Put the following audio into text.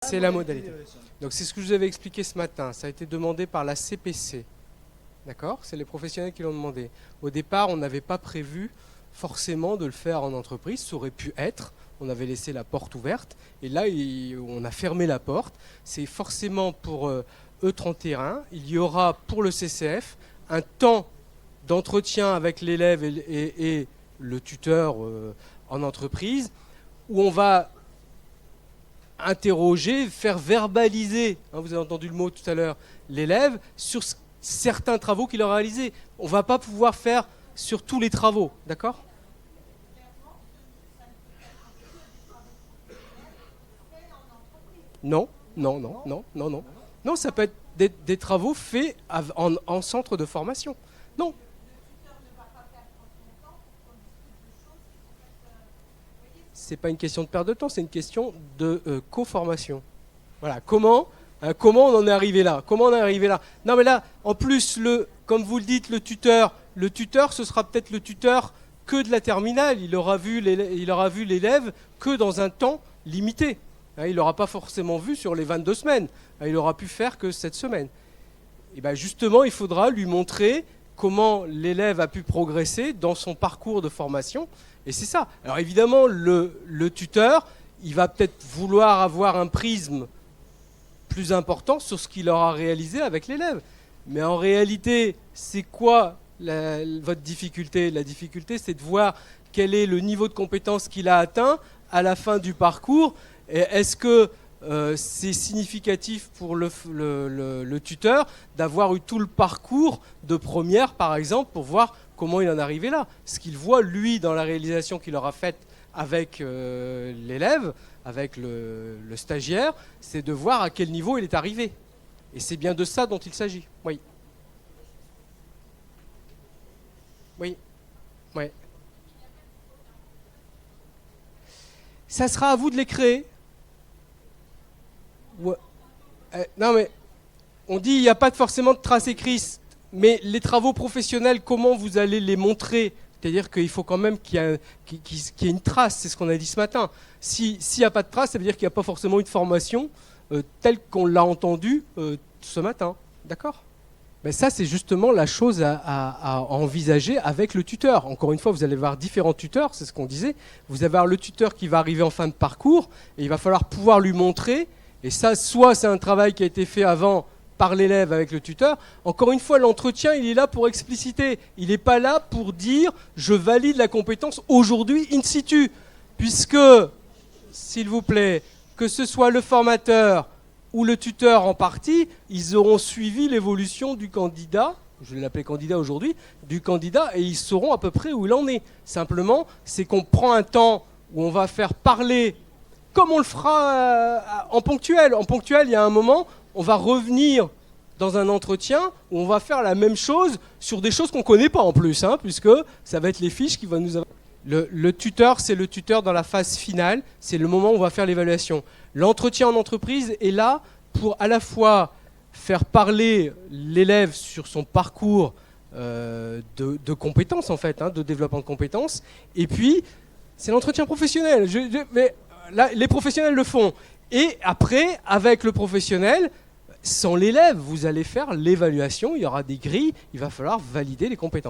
C'est la modalité. Donc c'est ce que je vous avais expliqué ce matin. Ça a été demandé par la CPC. D'accord? C'est les professionnels qui l'ont demandé. Au départ, on n'avait pas prévu forcément de le faire en entreprise. Ça aurait pu être. On avait laissé la porte ouverte. Et là, on a fermé la porte. C'est forcément pour E31. Il y aura pour le CCF un temps d'entretien avec l'élève et le tuteur en entreprise où on va interroger, faire verbaliser, hein, vous avez entendu le mot tout à l'heure, l'élève sur certains travaux qu'il a réalisés. On ne va pas pouvoir faire sur tous les travaux, d'accord? Non, non, non, non, non, non. Non, ça peut être des travaux faits en centre de formation. Non. C'est pas une question de perte de temps, c'est une question de co-formation. Voilà, comment on en est arrivé là? Comment on est arrivé là? Non mais là, en plus, comme vous le dites, le tuteur, ce sera peut-être le tuteur que de la terminale. Il aura vu l'élève que dans un temps limité. Il n'aura pas forcément vu sur les 22 semaines. Il aura pu faire que cette semaine. Et bien justement, il faudra lui montrer comment l'élève a pu progresser dans son parcours de formation. Et c'est ça. Alors évidemment, le tuteur, il va peut-être vouloir avoir un prisme plus important sur ce qu'il aura réalisé avec l'élève. Mais en réalité, c'est quoi votre difficulté? La difficulté, c'est de voir quel est le niveau de compétence qu'il a atteint à la fin du parcours. Est-ce que c'est significatif pour le tuteur d'avoir eu tout le parcours de première, par exemple, pour voir comment il en est arrivé là? Ce qu'il voit, lui, dans la réalisation qu'il aura faite avec l'élève, avec le stagiaire, c'est de voir à quel niveau il est arrivé. Et c'est bien de ça dont il s'agit. Oui. Oui. Oui. Ça sera à vous de les créer. Ouais. Non mais, on dit il n'y a pas forcément de trace écrite, mais les travaux professionnels, comment vous allez les montrer? C'est-à-dire qu'il faut quand même qu'il y ait une trace, c'est ce qu'on a dit ce matin. S'il n'y a pas de trace, ça veut dire qu'il n'y a pas forcément une formation telle qu'on l'a entendue ce matin. D'accord? Mais ça, c'est justement la chose à envisager avec le tuteur. Encore une fois, vous allez voir différents tuteurs, c'est ce qu'on disait. Vous allez avoir le tuteur qui va arriver en fin de parcours et il va falloir pouvoir lui montrer. Et ça, soit c'est un travail qui a été fait avant par l'élève avec le tuteur. Encore une fois, l'entretien, il est là pour expliciter. Il n'est pas là pour dire « je valide la compétence aujourd'hui in situ ». Puisque, s'il vous plaît, que ce soit le formateur ou le tuteur en partie, ils auront suivi l'évolution du candidat, je vais l'appeler candidat aujourd'hui, du candidat, et ils sauront à peu près où il en est. Simplement, c'est qu'on prend un temps où on va faire parler, comme on le fera en ponctuel. En ponctuel, il y a un moment, on va revenir dans un entretien où on va faire la même chose sur des choses qu'on ne connaît pas en plus, hein, puisque ça va être les fiches qui vont nous avoir. Le tuteur, c'est le tuteur dans la phase finale, c'est le moment où on va faire l'évaluation. L'entretien en entreprise est là pour à la fois faire parler l'élève sur son parcours de compétences, en fait, hein, de développement de compétences, et puis c'est l'entretien professionnel. Mais là, les professionnels le font. Et après, avec le professionnel, sans l'élève, vous allez faire l'évaluation, il y aura des grilles, il va falloir valider les compétences.